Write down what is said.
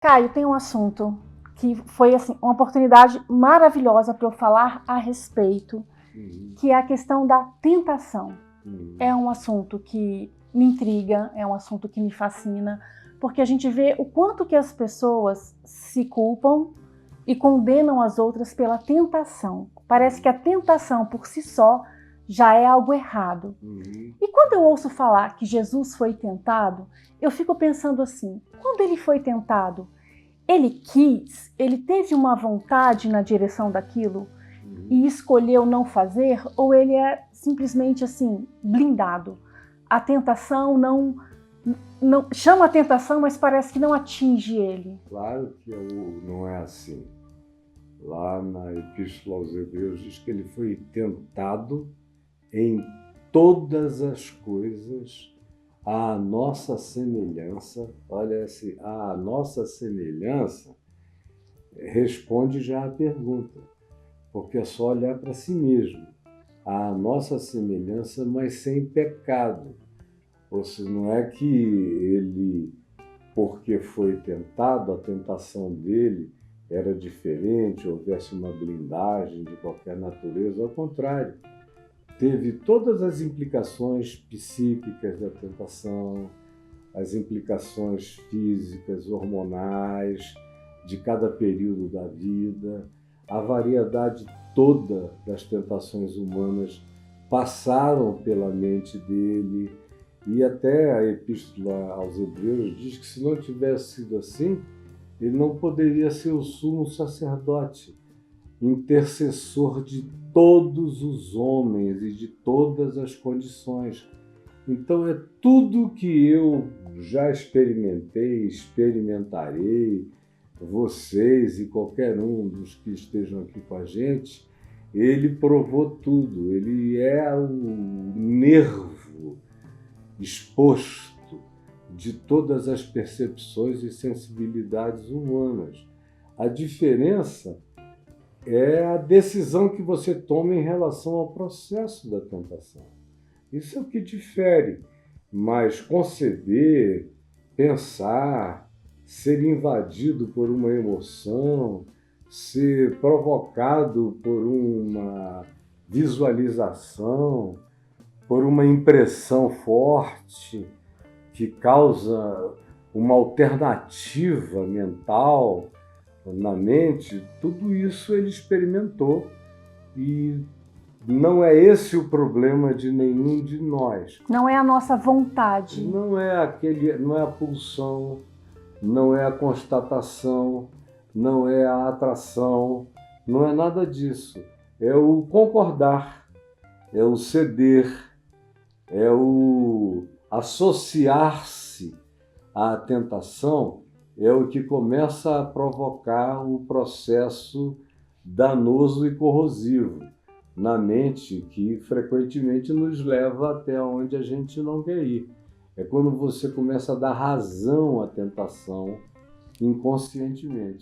Caio, tem um assunto que foi assim, uma oportunidade maravilhosa para eu falar a respeito, que é a questão da tentação. É um assunto que me intriga, é um assunto que me fascina, porque a gente vê o quanto que as pessoas se culpam e condenam as outras pela tentação. Parece que a tentação por si só já é algo errado. E quando eu ouço falar que Jesus foi tentado, eu fico pensando assim, quando ele foi tentado, ele quis, ele teve uma vontade na direção daquilo e escolheu não fazer, ou ele é simplesmente assim, blindado? A tentação não chama a tentação, mas parece que não atinge ele. Claro que não é assim. Lá na Epístola aos Hebreus diz que ele foi tentado em todas as coisas à nossa semelhança. Olha, assim, à nossa semelhança responde já a pergunta, porque é só olhar para si mesmo. À nossa semelhança, mas sem pecado. Ou seja, não é que ele, porque foi tentado, a tentação dele era diferente, houvesse uma blindagem de qualquer natureza. Ao contrário, teve todas as implicações psíquicas da tentação, as implicações físicas, hormonais, de cada período da vida, a variedade toda das tentações humanas passaram pela mente dele, e até a Epístola aos Hebreus diz que se não tivesse sido assim, ele não poderia ser o sumo sacerdote, intercessor de todos os homens e de todas as condições. Então é tudo que eu já experimentei, experimentarei, vocês e qualquer um dos que estejam aqui com a gente, ele provou tudo, ele é o nervo exposto de todas as percepções e sensibilidades humanas. A diferença é a decisão que você toma em relação ao processo da tentação. Isso é o que difere, mas conceber, pensar, ser invadido por uma emoção, ser provocado por uma visualização, por uma impressão forte que causa uma alternativa mental na mente, tudo isso ele experimentou e não é esse o problema de nenhum de nós. Não é a nossa vontade. Não é a pulsão, não é a constatação, não é a atração, não é nada disso. É o concordar, é o ceder, é o associar-se à tentação, é o que começa a provocar o processo danoso e corrosivo na mente, que frequentemente nos leva até onde a gente não quer ir. É quando você começa a dar razão à tentação inconscientemente.